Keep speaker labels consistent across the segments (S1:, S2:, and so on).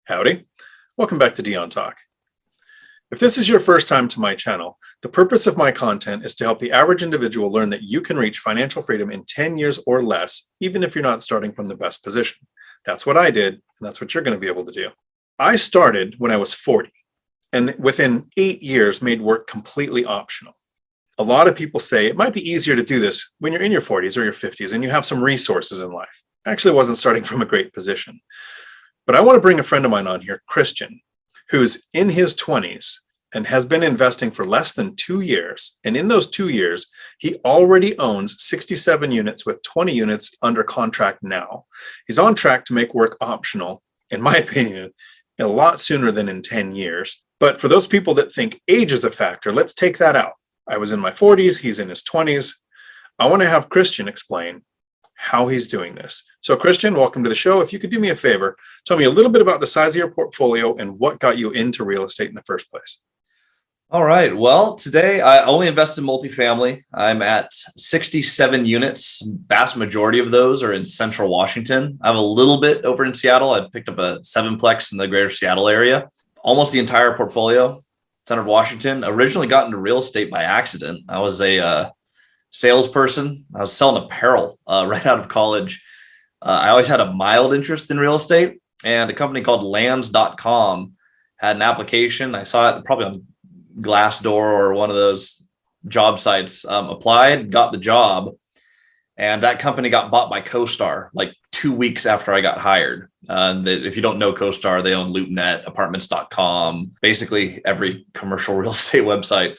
S1: Howdy. Welcome back to Dion Talk. If this is your first time to my channel, the purpose of my content is to help the average individual learn that you can reach financial freedom in 10 years or less, even if you're not starting from the best position. That's what I did, and that's what you're going to be able to do. I started when I was 40, and within 8 years made work completely optional. A lot of people say it might be easier to do this when you're in your 40s or your 50s and you have some resources in life. I actually wasn't starting from a great position. But I want to bring a friend of mine on here, Christian, who's in his 20s and has been investing for less than 2 years. And in those 2 years, he already owns 67 units with 20 units under contract now. He's on track to make work optional, in my opinion, a lot sooner than in 10 years. But for those people that think age is a factor, let's take that out. I was in my 40s, he's in his 20s. I want to have Christian explain how he's doing this. So Christian, welcome to the show. If you could do me a favor, tell me a little bit about the size of your portfolio and what got you into real estate in the first place.
S2: All right. Well, today I only invest in multifamily. I'm at 67 units. Vast majority of those are in Central Washington. I have a little bit over in Seattle. I picked up a 7-plex in the greater Seattle area. Almost the entire portfolio, Central Washington. Originally got into real estate by accident. I was a salesperson. I was selling apparel right out of college. I always had a mild interest in real estate, and a company called lands.com had an application. I saw it probably on Glassdoor or one of those job sites. Applied, got the job, and that company got bought by CoStar like 2 weeks after I got hired. If you don't know CoStar, they own LoopNet, apartments.com, basically every commercial real estate website.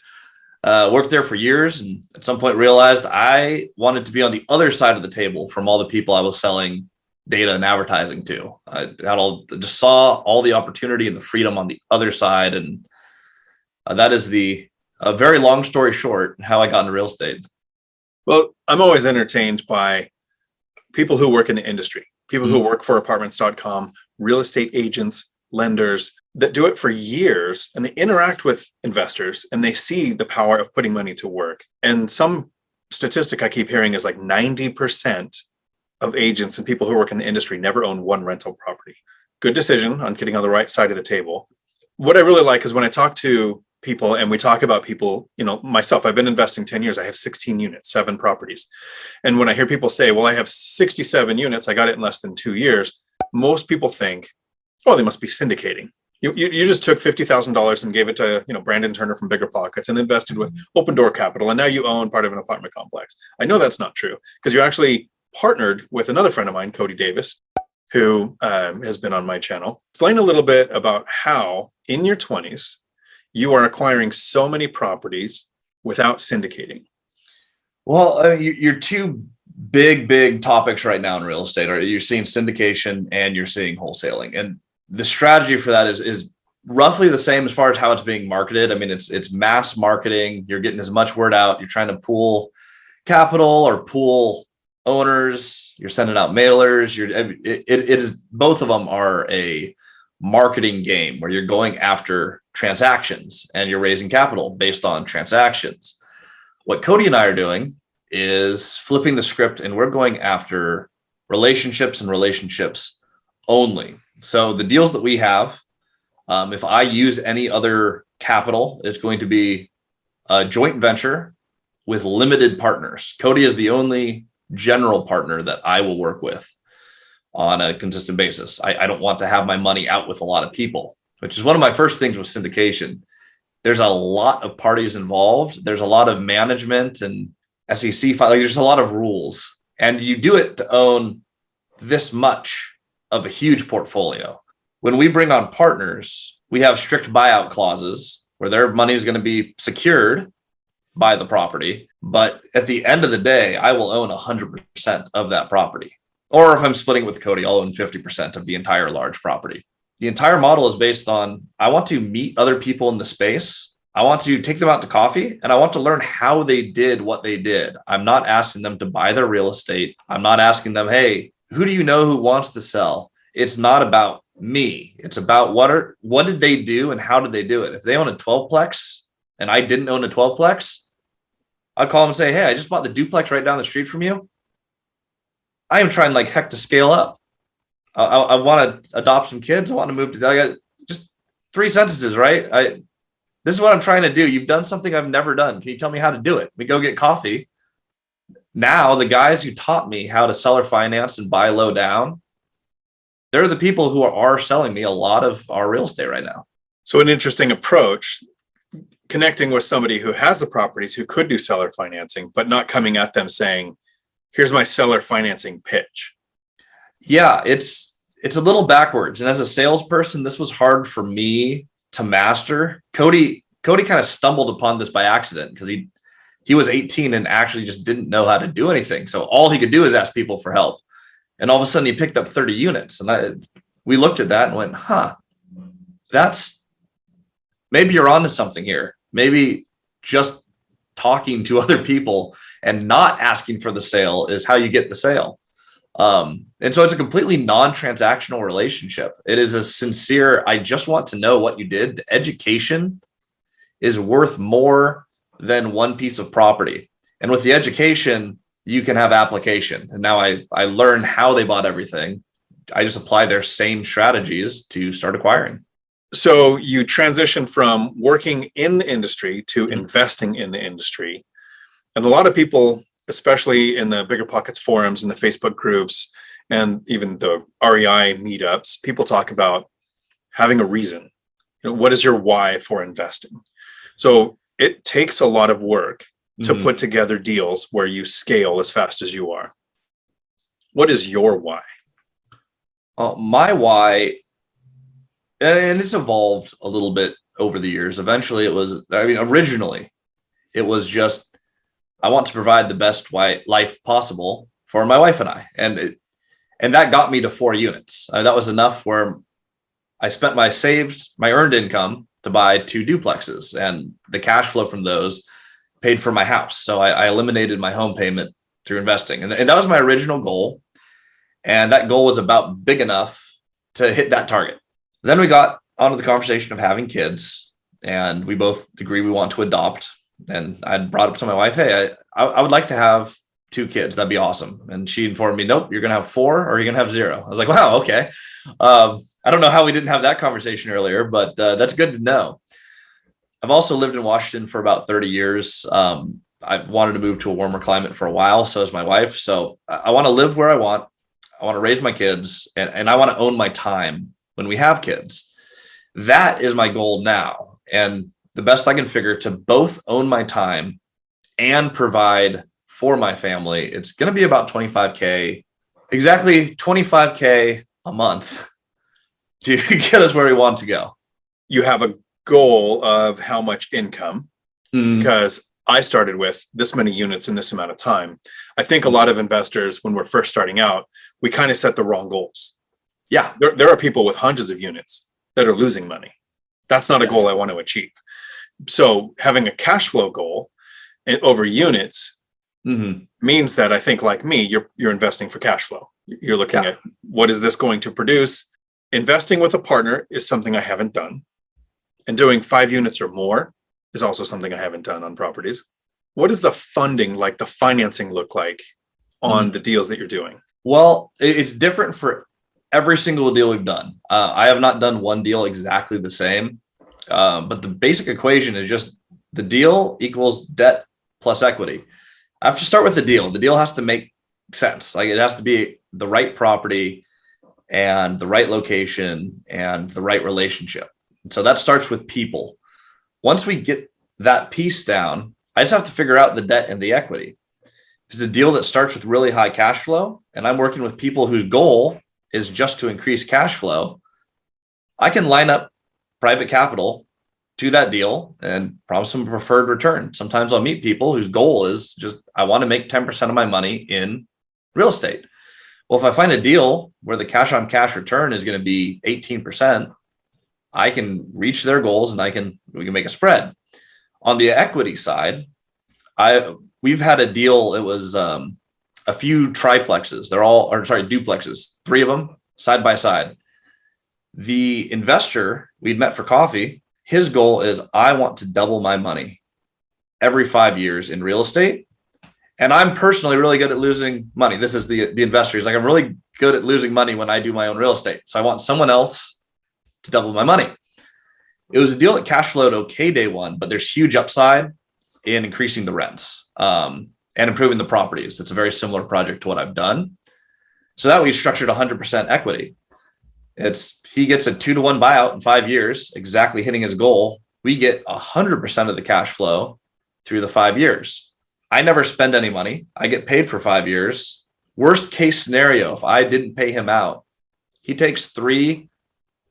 S2: Worked there for years, and at some point realized I wanted to be on the other side of the table from all the people I was selling data and advertising to. I just saw all the opportunity and the freedom on the other side, and that is a very long story short how I got into real estate.
S1: Well, I'm always entertained by people who work in the industry, people who work for apartments.com, real estate agents, lenders that do it for years, and they interact with investors and they see the power of putting money to work. And some statistic I keep hearing is like 90% of agents and people who work in the industry never own one rental property. Good decision on getting on the right side of the table. What I really like is when I talk to people and we talk about people, myself, I've been investing 10 years. I have 16 units, 7 properties. And when I hear people say, well, I have 67 units, I got it in less than 2 years. Most people think, oh, they must be syndicating. You just took $50,000 and gave it to Brandon Turner from BiggerPockets and invested with Open Door Capital, and now you own part of an apartment complex. I know that's not true because you actually partnered with another friend of mine, Cody Davis, who has been on my channel. Explain a little bit about how in your 20s you are acquiring so many properties without syndicating.
S2: Well, your two big topics right now in real estate are you're seeing syndication and you're seeing wholesaling, and the strategy for that is roughly the same as far as how it's being marketed. I mean, it's mass marketing. You're getting as much word out. You're trying to pool capital or pool owners. You're sending out mailers. It is, both of them are a marketing game where you're going after transactions and you're raising capital based on transactions. What Cody and I are doing is flipping the script, and we're going after relationships and relationships only. So the deals that we have, if I use any other capital, it's going to be a joint venture with limited partners. Cody is the only general partner that I will work with on a consistent basis. I don't want to have my money out with a lot of people, which is one of my first things with syndication. There's a lot of parties involved. There's a lot of management and SEC filing. There's a lot of rules, and you do it to own this much of a huge portfolio. When we bring on partners, we have strict buyout clauses where their money is going to be secured by the property. But at the end of the day, I will own 100% of that property. Or if I'm splitting with Cody, I'll own 50% of the entire large property. The entire model is based on, I want to meet other people in the space. I want to take them out to coffee, and I want to learn how they did what they did. I'm not asking them to buy their real estate. I'm not asking them, hey, who do you know who wants to sell? It's not about me. It's about what did they do and how did they do it? If they own a 12-plex and I didn't own a 12-plex, I'd call them and say, hey, I just bought the duplex right down the street from you. I am trying like heck to scale up. I want to adopt some kids. I want to move to, I got just 3 sentences, right? This is what I'm trying to do. You've done something I've never done. Can you tell me how to do it? We go get coffee. Now, the guys who taught me how to seller finance and buy low down, they're the people who are selling me a lot of our real estate right now.
S1: So an interesting approach, connecting with somebody who has the properties, who could do seller financing, but not coming at them saying, here's my seller financing pitch.
S2: Yeah, it's a little backwards. And as a salesperson, this was hard for me to master. Cody kind of stumbled upon this by accident because he was 18 and actually just didn't know how to do anything. So all he could do is ask people for help. And all of a sudden he picked up 30 units. And we looked at that and went, maybe you're onto something here. Maybe just talking to other people and not asking for the sale is how you get the sale. And so it's a completely non-transactional relationship. It is a sincere, I just want to know what you did. The education is worth more than one piece of property. And with the education, you can have application. And now I learn how they bought everything. I just apply their same strategies to start acquiring.
S1: So you transition from working in the industry to investing in the industry. And a lot of people, especially in the BiggerPockets forums and the Facebook groups, and even the REI meetups, people talk about having a reason. What is your why for investing? So it takes a lot of work to put together deals where you scale as fast as you are. What is your why?
S2: My why, and it's evolved a little bit over the years. Eventually originally it was just, I want to provide the best life possible for my wife and I. And that got me to 4 units. That was enough where I spent my earned income to buy 2 duplexes, and the cash flow from those paid for my house. So I eliminated my home payment through investing. And that was my original goal. And that goal was about big enough to hit that target. Then we got onto the conversation of having kids, and we both agree we want to adopt. And I brought up to my wife, hey, I would like to have 2 kids. That'd be awesome. And she informed me, nope, you're going to have 4 or you're going to have 0. I was like, wow, okay. I don't know how we didn't have that conversation earlier, but that's good to know. I've also lived in Washington for about 30 years. I wanted to move to a warmer climate for a while. So is my wife. So I want to live where I want. I want to raise my kids, and I want to own my time when we have kids. That is my goal now. And the best I can figure to both own my time and provide for my family, it's going to be about $25K, exactly $25K a month to get us where we want to go.
S1: You have a goal of how much income, because I started with this many units in this amount of time. I think a lot of investors, when we're first starting out, we kind of set the wrong goals.
S2: Yeah.
S1: There are people with hundreds of units that are losing money. That's not a goal I want to achieve. So having a cash flow goal over units means that, I think, like me, you're investing for cash flow. You're looking at, what is this going to produce? Investing with a partner is something I haven't done. And doing 5 units or more is also something I haven't done on properties. What does the funding, like the financing, look like on the deals that you're doing?
S2: Well, it's different for every single deal we've done. I have not done one deal exactly the same, but the basic equation is just the deal equals debt plus equity. I have to start with the deal. The deal has to make sense. Like, it has to be the right property and the right location and the right relationship. So that starts with people. Once we get that piece down, I just have to figure out the debt and the equity. If it's a deal that starts with really high cash flow, and I'm working with people whose goal is just to increase cash flow, I can line up private capital to that deal and promise them a preferred return. Sometimes I'll meet people whose goal is just, I want to make 10% of my money in real estate. Well, if I find a deal where the cash on cash return is going to be 18%, I can reach their goals and we can make a spread. On the equity side, we've had a deal. It was a few triplexes. Duplexes, 3 of them side by side. The investor we'd met for coffee, his goal is, I want to double my money every 5 years in real estate. And I'm personally really good at losing money. This is the investor. He's like, I'm really good at losing money when I do my own real estate. So I want someone else to double my money. It was a deal that cash flowed okay day one, but there's huge upside in increasing the rents and improving the properties. It's a very similar project to what I've done. So that we structured 100% equity. He gets a 2-to-1 buyout in 5 years, exactly hitting his goal. We get 100% of the cash flow through the 5 years. I never spend any money. I get paid for 5 years. Worst case scenario, if I didn't pay him out, he takes 3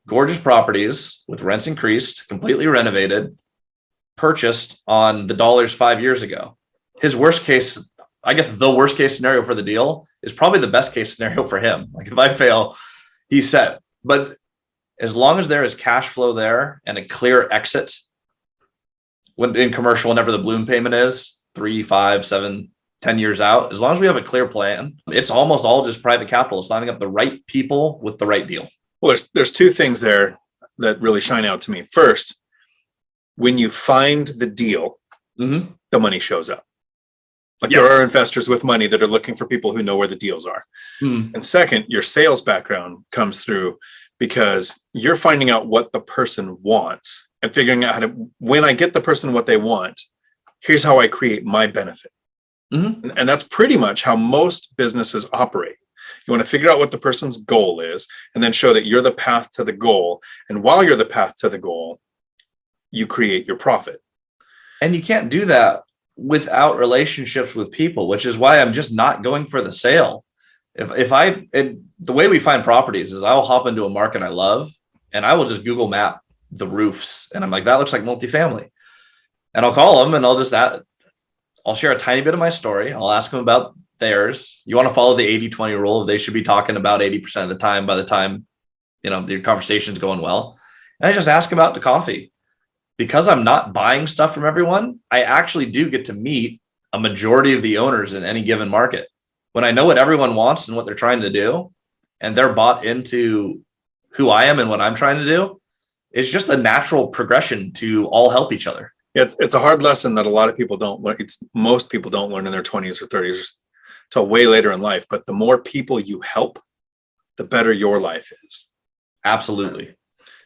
S2: gorgeous properties with rents increased, completely renovated, purchased on the dollars 5 years ago. His worst case, I guess the worst case scenario for the deal is probably the best case scenario for him. Like if I fail, he's set. But as long as there is cash flow there and a clear exit when in commercial, whenever the balloon payment is 3, 5, 7, 10 years out, as long as we have a clear plan, it's almost all just private capital. It's lining up the right people with the right deal.
S1: Well, there's 2 things there that really shine out to me. First, when you find the deal, the money shows up. Like there are investors with money that are looking for people who know where the deals are. And second, your sales background comes through because you're finding out what the person wants and figuring out how to, when I get the person what they want, here's how I create my benefit. And that's pretty much how most businesses operate. You want to figure out what the person's goal is and then show that you're the path to the goal. And while you're the path to the goal, you create your profit.
S2: And you can't do that without relationships with people, which is why I'm just not going for the sale. The way we find properties is I'll hop into a market I love and I will just Google map the roofs. And I'm like, that looks like multifamily. And I'll call them and I'll share a tiny bit of my story. I'll ask them about theirs. You want to follow the 80-20 rule. They should be talking about 80% of the time by the time, your conversation's going well. And I just ask about the coffee. Because I'm not buying stuff from everyone, I actually do get to meet a majority of the owners in any given market. When I know what everyone wants and what they're trying to do, and they're bought into who I am and what I'm trying to do, it's just a natural progression to all help each other.
S1: It's a hard lesson that a lot of people don't learn. Most people don't learn in their 20s or 30s till way later in life. But the more people you help, the better your life is.
S2: Absolutely.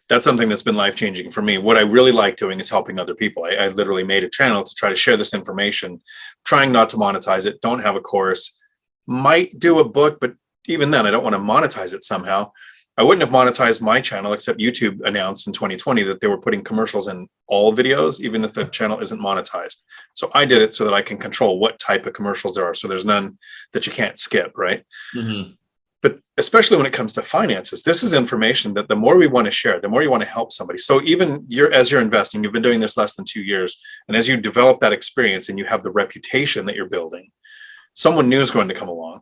S1: That's something that's been life-changing for me. What I really like doing is helping other people. I literally made a channel to try to share this information, trying not to monetize it. Don't have a course, might do a book, but even then I don't want to monetize it somehow. I wouldn't have monetized my channel except YouTube announced in 2020 that they were putting commercials in all videos, even if the channel isn't monetized. So I did it so that I can control what type of commercials there are. So there's none that you can't skip, right? But especially when it comes to finances, this is information that the more we want to share, the more you want to help somebody. So even as you're investing, you've been doing this less than 2 years. And as you develop that experience and you have the reputation that you're building, someone new is going to come along.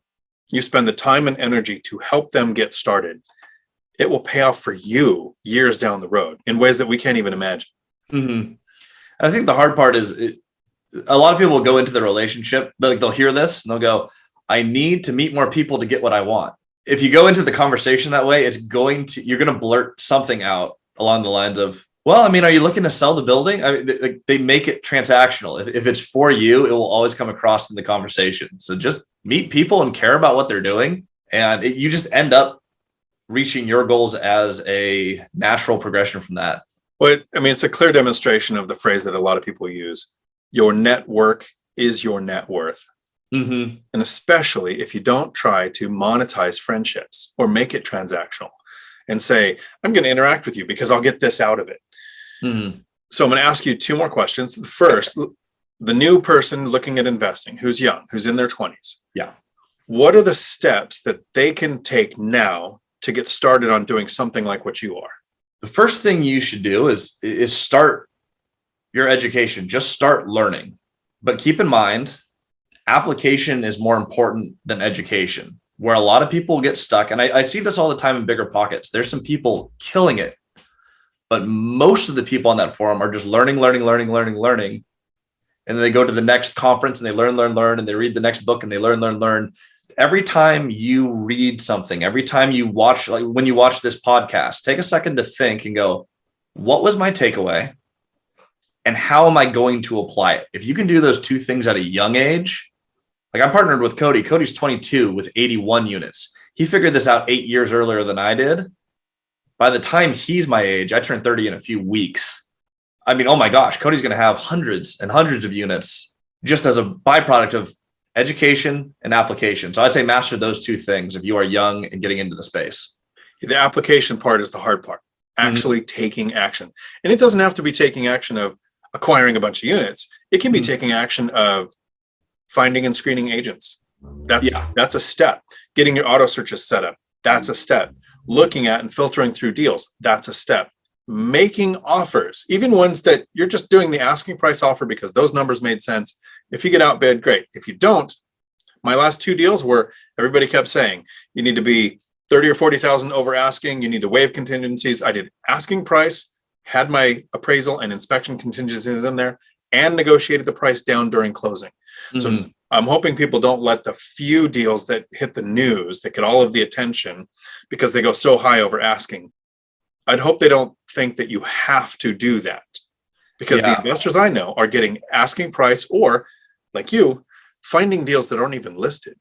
S1: You spend the time and energy to help them get started. It will pay off for you years down the road in ways that we can't even imagine.
S2: And I think the hard part is a lot of people will go into the relationship, they'll hear this and they'll go, I need to meet more people to get what I want. If you go into the conversation that way, you're going to blurt something out along the lines of, well, I mean, are you looking to sell the building? I mean, they make it transactional. If it's for you, it will always come across in the conversation. So just meet people and care about what they're doing. And you just end up reaching your goals as a natural progression from that.
S1: Well, I mean, it's a clear demonstration of the phrase that a lot of people use. Your network is your net worth. And especially if you don't try to monetize friendships or make it transactional and say, I'm going to interact with you because I'll get this out of it. So I'm going to ask you 2 more questions. The first, the new person looking at investing, who's young, who's in their 20s.
S2: Yeah.
S1: What are the steps that they can take now to get started on doing something like what you are?
S2: The first thing you should do is start your education. Just start learning. But keep in mind, application is more important than education, where a lot of people get stuck. And I see this all the time in BiggerPockets. There's some people killing it, but most of the people on that forum are just learning. And then they go to the next conference and they learn, and they read the next book and they learn. Every time you read something, every time you watch, like when you watch this podcast, take a second to think and go, what was my takeaway? And how am I going to apply it? If you can do those 2 things at a young age, Like I partnered with Cody. Cody's 22 with 81 units. He figured this out 8 years earlier than I did. By the time he's my age, I turned 30 in a few weeks. I mean, oh my gosh, Cody's going to have hundreds and hundreds of units just as a byproduct of education and application. So I'd say master those two things if you are young and getting into the space.
S1: The application part is the hard part, actually taking action. And it doesn't have to be taking action of acquiring a bunch of units. It can be taking action of finding and screening agents. That's a step. Getting your auto searches set up. That's a step. Looking at and filtering through deals. That's a step. Making offers, even ones that you're just doing the asking price offer because those numbers made sense. If you get outbid, great. If you don't, my last 2 deals where everybody kept saying you need to be 30 or 40,000 over asking, you need to waive contingencies. I did asking price, had my appraisal and inspection contingencies in there, and negotiated the price down during closing. So I'm hoping people don't let the few deals that hit the news that get all of the attention because they go so high over asking. I'd hope they don't think that you have to do that, because the investors I know are getting asking price, or like you, finding deals that aren't even listed.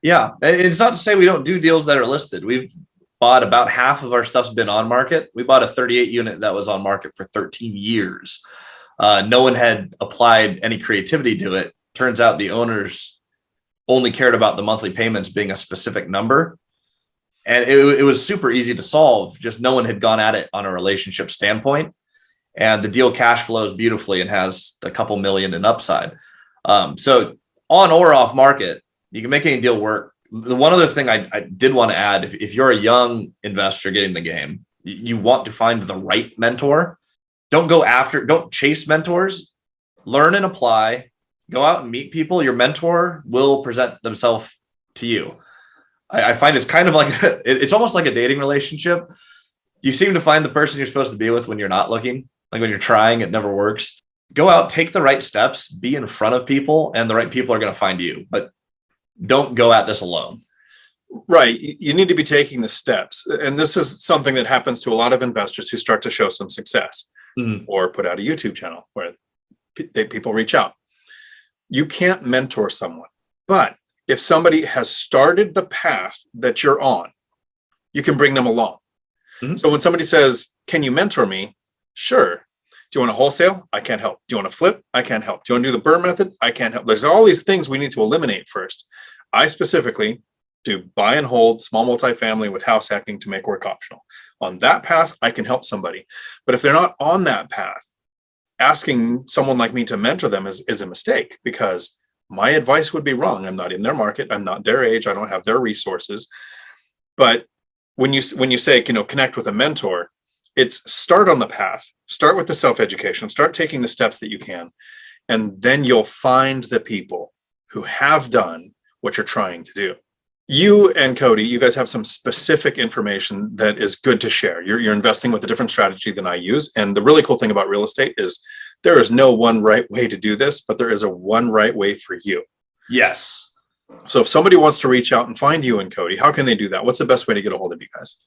S1: Yeah.
S2: It's not to say we don't do deals that are listed. We've bought about half of our stuff's been on market. We bought a 38 unit that was on market for 13 years. No one had applied any creativity to it. Turns out the owners only cared about the monthly payments being a specific number. And it was super easy to solve. Just no one had gone at it on a relationship standpoint. And the deal cash flows beautifully and has a couple million in upside. So on or off market, you can make any deal work. The one other thing I did want to add, if you're a young investor getting the game, you want to find the right mentor. Don't chase mentors. Learn and apply. Go out and meet people. Your mentor will present themselves to you. I find it's kind of like, it's almost like a dating relationship. You seem to find the person you're supposed to be with when you're not looking. Like when you're trying, it never works. Go out, take the right steps, be in front of people, and the right people are going to find you. But don't go at this alone.
S1: Right. You need to be taking the steps. And this is something that happens to a lot of investors who start to show some success or put out a YouTube channel where people reach out. You can't mentor someone, but if somebody has started the path that you're on, you can bring them along. So when somebody says, can you mentor me? Sure. Do you want to wholesale? I can't help. Do you want to flip? I can't help. Do you want to do the burn method? I can't help. There's all these things we need to eliminate first. I specifically do buy and hold small multifamily with house hacking to make work optional. On that path, I can help somebody. But if they're not on that path, asking someone like me to mentor them is a mistake, because my advice would be wrong. I'm not in their market. I'm not their age. I don't have their resources. But when you say, connect with a mentor, it's start on the path, start with the self-education, start taking the steps that you can, and then you'll find the people who have done what you're trying to do. You and Cody, you guys have some specific information that is good to share. You're investing with a different strategy than I use. And the really cool thing about real estate is there is no one right way to do this, but there is a one right way for you.
S2: Yes.
S1: So if somebody wants to reach out and find you and Cody, how can they do that? What's the best way to get a hold of you guys?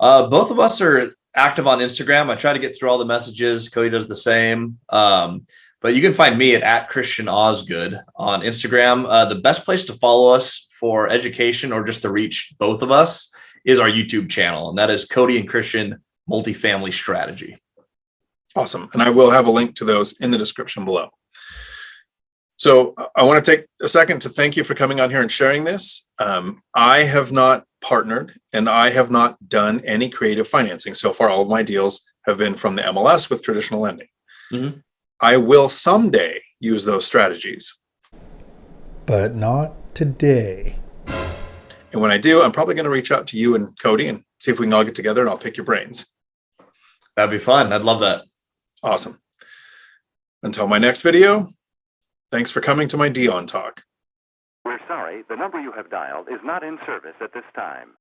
S2: Both of us are active on Instagram. I try to get through all the messages. Cody does the same. But you can find me at Christian Osgood on Instagram. The best place to follow us for education or just to reach both of us is our YouTube channel. And that is Cody and Christian Multifamily Strategy.
S1: Awesome. And I will have a link to those in the description below. So I want to take a second to thank you for coming on here and sharing this. I have not partnered and I have not done any creative financing. So far, all of my deals have been from the MLS with traditional lending. I will someday use those strategies,
S3: but not today.
S1: And when I do, I'm probably going to reach out to you and Cody and see if we can all get together and I'll pick your brains.
S2: That'd be fun. I'd love that.
S1: Awesome. Until my next video, thanks for coming to my Dion Talk.
S4: We're sorry, the number you have dialed is not in service at this time.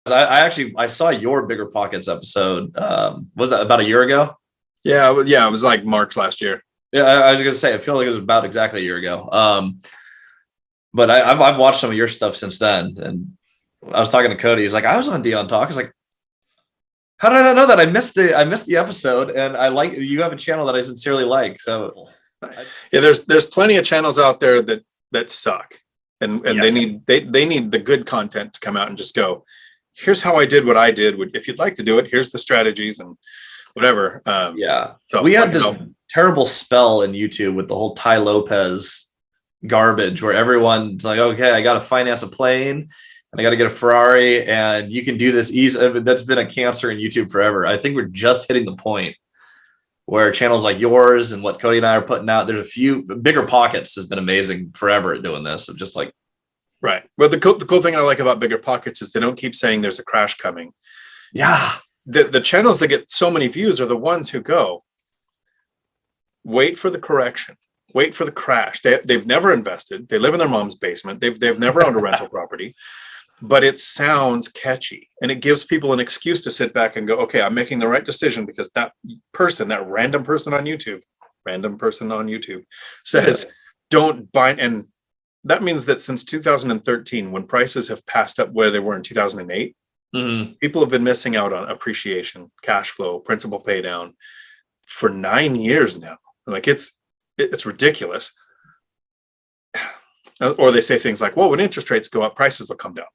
S2: I saw your BiggerPockets episode. Was that about a year ago?
S1: Yeah, it was like March last year.
S2: Yeah, I was going to say, I feel like it was about exactly a year ago. But I've watched some of your stuff since then. And I was talking to Cody. He's like, I was on Dion Talk. I was like, how did I not know that? I missed the episode, and you have a channel that I sincerely like. So
S1: yeah, there's plenty of channels out there that that suck. And
S2: Yes.
S1: they need the good content to come out and just go, here's how I did what I did. If you'd like to do it, here's the strategies and whatever.
S2: So we had this terrible spell in YouTube with the whole Ty Lopez garbage where everyone's like, okay, I got to finance a plane and I got to get a Ferrari and you can do this easy. That's been a cancer in YouTube forever. I think we're just hitting the point where channels like yours and what Cody and I are putting out, there's a few. BiggerPockets has been amazing forever at doing this. Of just like,
S1: right. Well, the cool thing I like about BiggerPockets is they don't keep saying there's a crash coming.
S2: Yeah.
S1: The channels that get so many views are the ones who go, wait for the correction, wait for the crash. They've never invested. They live in their mom's basement. They've never owned a rental property, but it sounds catchy and it gives people an excuse to sit back and go, okay, I'm making the right decision because that random person on YouTube says, don't buy. And that means that since 2013, when prices have passed up where they were in 2008, people have been missing out on appreciation, cash flow, principal pay down for 9 years now. Like it's ridiculous. Or they say things like, well, when interest rates go up, prices will come down.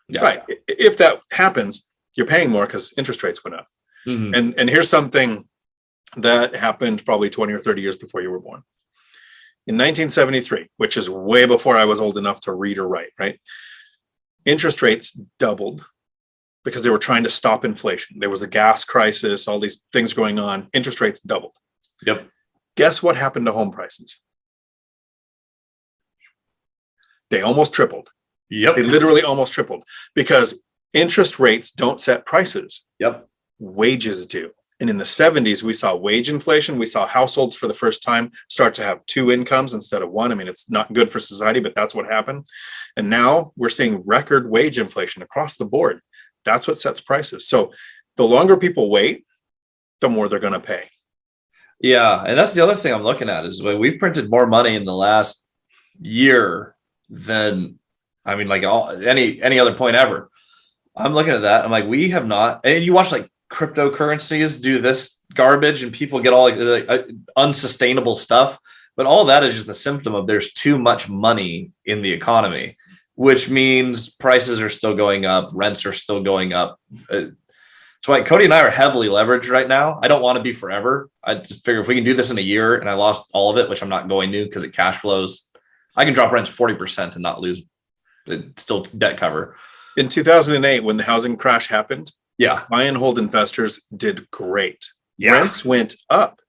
S1: Yeah. Right. If that happens, you're paying more because interest rates went up. And here's something that happened probably 20 or 30 years before you were born. In 1973, which is way before I was old enough to read or write, right? Interest rates doubled because they were trying to stop inflation. There was a gas crisis, all these things going on. Interest rates doubled.
S2: Yep.
S1: Guess what happened to home prices? They almost tripled.
S2: Yep.
S1: They literally almost tripled because interest rates don't set prices.
S2: Yep.
S1: Wages do. And in the 70s, we saw wage inflation. We saw households for the first time start to have two incomes instead of one. I mean, it's not good for society, but that's what happened. And now we're seeing record wage inflation across the board. That's what sets prices. So the longer people wait, the more they're going to pay.
S2: Yeah. And that's the other thing I'm looking at is we've printed more money in the last year than, I mean, like any other point ever. I'm looking at that. I'm like, we have not, and you watch like cryptocurrencies do this garbage and people get all like unsustainable stuff. But all that is just a symptom of there's too much money in the economy, which means prices are still going up. Rents are still going up. So like Cody and I are heavily leveraged right now. I don't want to be forever. I just figure if we can do this in a year and I lost all of it, which I'm not going to because it cash flows, I can drop rents 40% and not lose. It's still debt cover.
S1: In 2008, when the housing crash happened, buy and hold investors did great. Rents went up.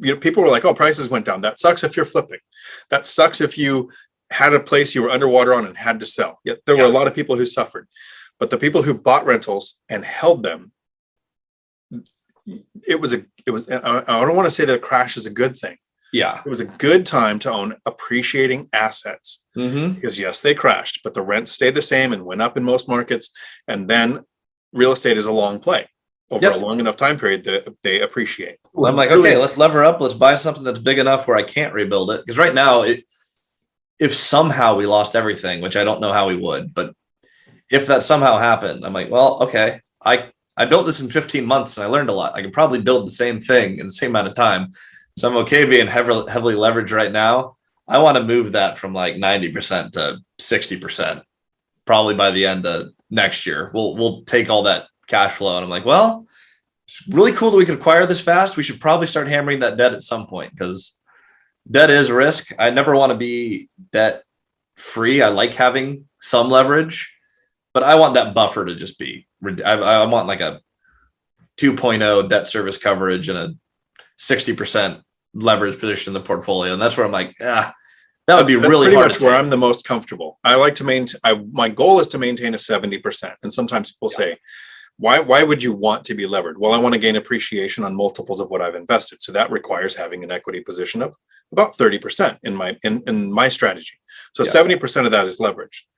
S1: People were like, oh, prices went down. That sucks if you're flipping. That sucks if you had a place you were underwater on and had to sell. Yet there were a lot of people who suffered. But the people who bought rentals and held them, I don't want to say that a crash is a good thing. Yeah. It was a good time to own appreciating assets because yes, they crashed, but the rents stayed the same and went up in most markets. And then real estate is a long play over a long enough time period that they appreciate.
S2: Well, I'm like, okay, let's lever up. Let's buy something that's big enough where I can't rebuild it. Because right now, if somehow we lost everything, which I don't know how we would, but if that somehow happened, I'm like, well, okay, I built this in 15 months and I learned a lot. I can probably build the same thing in the same amount of time. So I'm okay being heavily leveraged right now. I want to move that from like 90% to 60%, probably by the end of next year. We'll take all that cash flow. And I'm like, well, it's really cool that we could acquire this fast. We should probably start hammering that debt at some point because debt is risk. I never want to be debt free. I like having some leverage, but I want that buffer to just be, I want like a 2.0 debt service coverage and a 60% leverage position in the portfolio. And that's where I'm like, that would be really hard. That's
S1: where I'm the most comfortable. I like to maintain, my goal is to maintain a 70%. And sometimes people say, why would you want to be levered? Well, I want to gain appreciation on multiples of what I've invested. So that requires having an equity position of about 30% in my strategy. So 70% of that is leverage.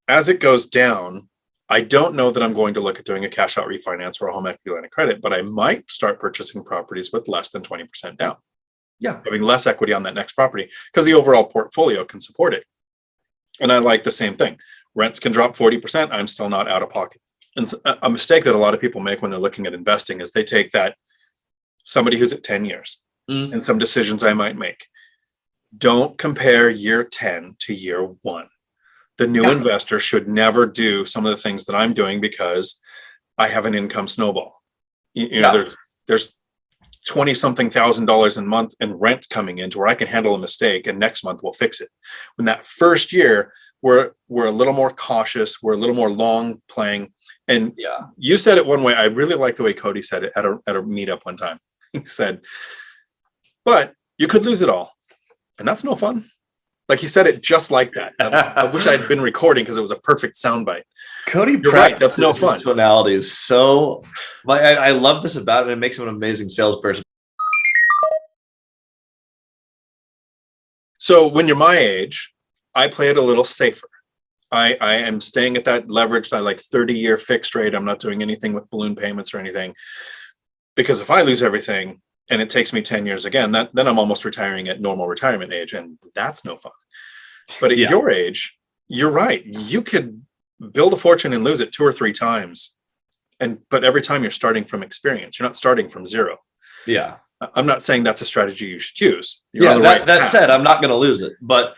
S1: As it goes down, I don't know that I'm going to look at doing a cash out refinance or a home equity line of credit, but I might start purchasing properties with less than 20% down. Yeah. Having less equity on that next property because the overall portfolio can support it. And I like the same thing. Rents can drop 40%. I'm still not out of pocket. And a mistake that a lot of people make when they're looking at investing is they take that somebody who's at 10 years and some decisions I might make. Don't compare year 10 to year 1. The new investor should never do some of the things that I'm doing because I have an income snowball. You know, there's 20 something $1,000 a month in rent coming in to where I can handle a mistake and next month we'll fix it. When that first year, we're a little more cautious, we're a little more long playing. And you said it one way. I really like the way Cody said it at a meetup one time. He said, but you could lose it all. And that's no fun. Like he said it just like that. I wish I'd been recording because it was a perfect soundbite.
S2: Cody,
S1: you're right. That's no fun.
S2: Tonality is so. I love this about it. It makes him an amazing salesperson.
S1: So when you're my age, I play it a little safer. I am staying at that leveraged, I like 30-year fixed rate. I'm not doing anything with balloon payments or anything. Because if I lose everything and it takes me 10 years again, then I'm almost retiring at normal retirement age. And that's no fun. But at your age, you're right. You could build a fortune and lose it 2 or 3 times. But every time you're starting from experience, you're not starting from zero.
S2: Yeah.
S1: I'm not saying that's a strategy you should use.
S2: That said, I'm not going to lose it, but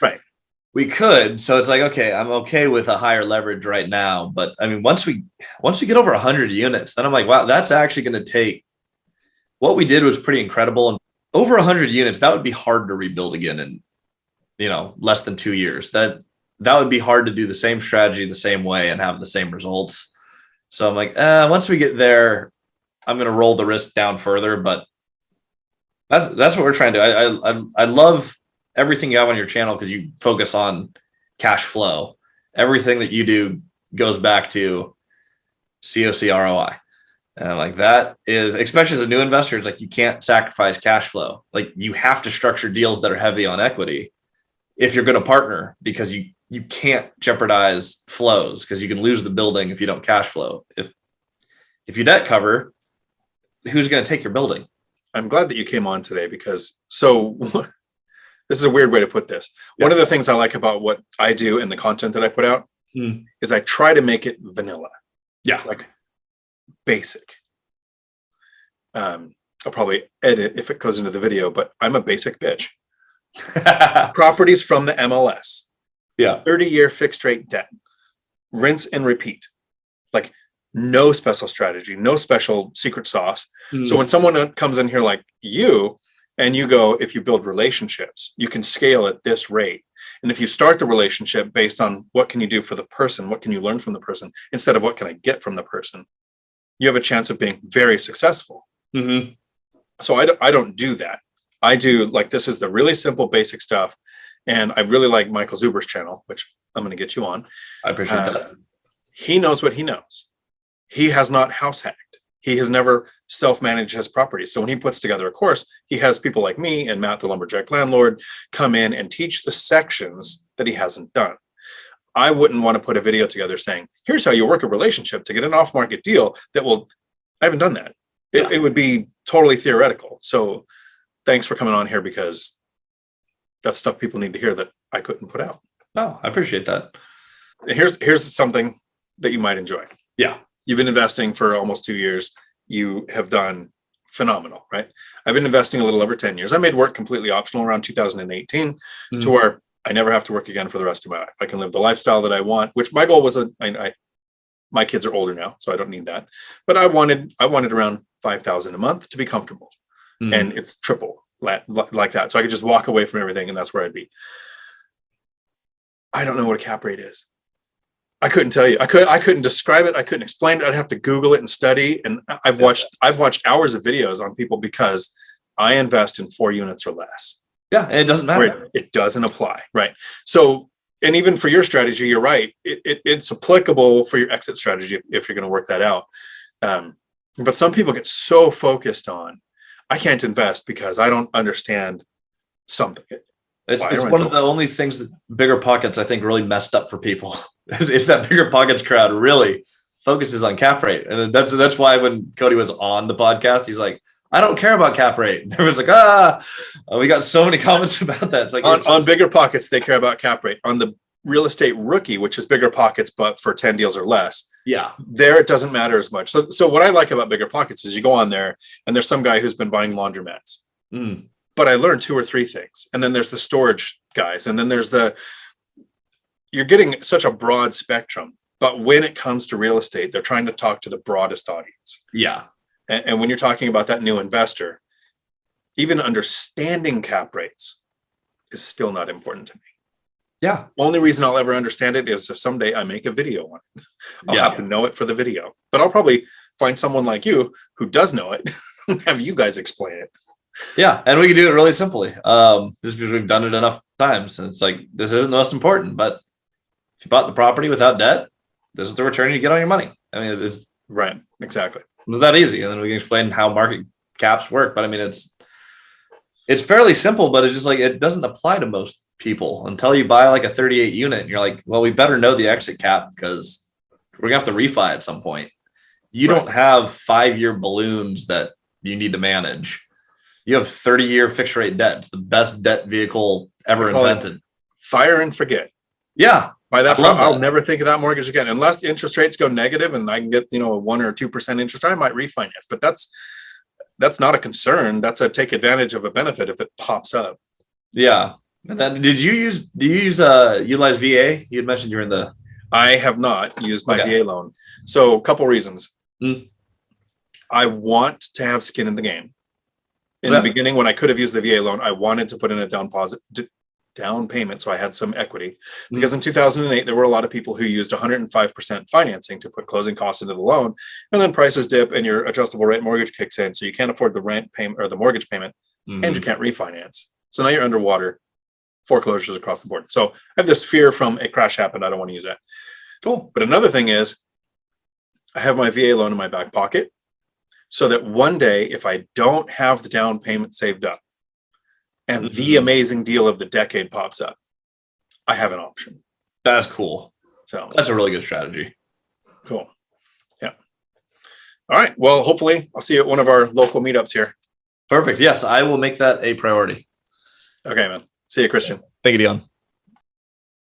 S2: we could. So it's like, okay, I'm okay with a higher leverage right now. But I mean, once we get over 100 units, then I'm like, wow, that's actually going to take. What we did was pretty incredible. And over 100 units, that would be hard to rebuild again in, less than 2 years. That would be hard to do the same strategy the same way and have the same results. So I'm like, once we get there, I'm going to roll the risk down further. But that's what we're trying to do. I love everything you have on your channel because you focus on cash flow. Everything that you do goes back to COC ROI. And like that is, especially as a new investor, it's like you can't sacrifice cash flow. Like you have to structure deals that are heavy on equity if you're going to partner, because you can't jeopardize flows because you can lose the building if you don't cash flow. If you debt cover, who's going to take your building?
S1: I'm glad that you came on today because this is a weird way to put this. One of the things I like about what I do and the content that I put out is I try to make it vanilla.
S2: Yeah.
S1: Like basic. I'll probably edit if it goes into the video, but I'm a basic bitch. Properties from the MLS. 30-year fixed rate debt. Rinse and repeat. Like no special strategy, no special secret sauce. So when someone comes in here like you, and you go, if you build relationships, you can scale at this rate. And if you start the relationship based on what can you do for the person, what can you learn from the person, instead of what can I get from the person, you have a chance of being very successful. So I don't do that. I do like, this is the really simple basic stuff. And I really like Michael Zuber's channel, which I'm going to get you on.
S2: I appreciate that.
S1: He knows what he knows. He has not house hacked. He has never self-managed his property. So when he puts together a course, he has people like me and Matt, the lumberjack landlord, come in and teach the sections that he hasn't done. I wouldn't want to put a video together saying, here's how you work a relationship to get an off-market deal I haven't done that. It would be totally theoretical. So thanks for coming on here because that's stuff people need to hear that I couldn't put out.
S2: Oh, I appreciate that.
S1: Here's something that you might enjoy.
S2: Yeah.
S1: You've been investing for almost 2 years. You have done phenomenal, right? I've been investing a little over 10 years. I made work completely optional around 2018 to where I never have to work again for the rest of my life. I can live the lifestyle that I want, which my goal was my kids are older now, so I don't need that. But I wanted around $5,000 a month to be comfortable. And it's triple like that. So I could just walk away from everything and that's where I'd be. I don't know what a cap rate is. I couldn't tell you. I couldn't describe it. I couldn't explain it. I'd have to Google it and study. And I've watched hours of videos on people because I invest in 4 units or less.
S2: Yeah, and it doesn't matter.
S1: It doesn't apply, right? So, and even for your strategy, you're right. It's applicable for your exit strategy if you're going to work that out. But some people get so focused on, I can't invest because I don't understand something.
S2: It's one of the only things that BiggerPockets, I think, really messed up for people. It's that BiggerPockets crowd really focuses on cap rate. And that's why when Cody was on the podcast, he's like, I don't care about cap rate. And everyone's like, we got so many comments about that. It's like
S1: on BiggerPockets, they care about cap rate. On the real estate rookie, which is BiggerPockets, but for 10 deals or less.
S2: Yeah.
S1: There, it doesn't matter as much. So what I like about BiggerPockets is you go on there and there's some guy who's been buying laundromats. but I learned 2 or 3 things. And then there's the storage guys. And then there's you're getting such a broad spectrum. But when it comes to real estate, they're trying to talk to the broadest audience.
S2: Yeah.
S1: And when you're talking about that new investor, even understanding cap rates is still not important to me.
S2: Yeah.
S1: Only reason I'll ever understand it is if someday I make a video on it. I'll have to know it for the video. But I'll probably find someone like you who does know it, have you guys explain it.
S2: Yeah. And we can do it really simply. Just because we've done it enough times. And it's like, this isn't the most important, but if you bought the property without debt, this is the return you get on your money. I mean, it's
S1: right. Exactly.
S2: It's that easy. And then we can explain how market caps work. But I mean, it's fairly simple, but it's just like, it doesn't apply to most people until you buy like a 38 unit. And you're like, well, we better know the exit cap because we're gonna have to refi at some point. You don't have 5-year balloons that you need to manage. You have 30-year fixed rate debt. It's the best debt vehicle ever invented.
S1: Fire and forget.
S2: Yeah.
S1: By that, I'll never think of that mortgage again, unless the interest rates go negative and I can get, a 1 or 2% interest. I might refinance, but that's not a concern. That's a take advantage of a benefit if it pops up.
S2: Yeah. And then do you utilize VA? You had mentioned you're in the.
S1: I have not used my VA loan. So a couple reasons. I want to have skin in the game. In the beginning, when I could have used the VA loan, I wanted to put in a down payment, so I had some equity. Because in 2008, there were a lot of people who used 105% financing to put closing costs into the loan, and then prices dip and your adjustable rate mortgage kicks in, so you can't afford the rent payment or the mortgage payment, and you can't refinance. So now you're underwater, foreclosures across the board. So I have this fear from a crash happened. I don't want to use that.
S2: Cool.
S1: But another thing is, I have my VA loan in my back pocket, so that one day, if I don't have the down payment saved up, and the amazing deal of the decade pops up, I have an option.
S2: That's cool.
S1: So
S2: that's a really good strategy.
S1: Cool. Yeah. All right. Well, hopefully I'll see you at one of our local meetups here.
S2: Perfect. Yes, I will make that a priority.
S1: Okay, man. See you, Christian.
S2: Thank you, Dion.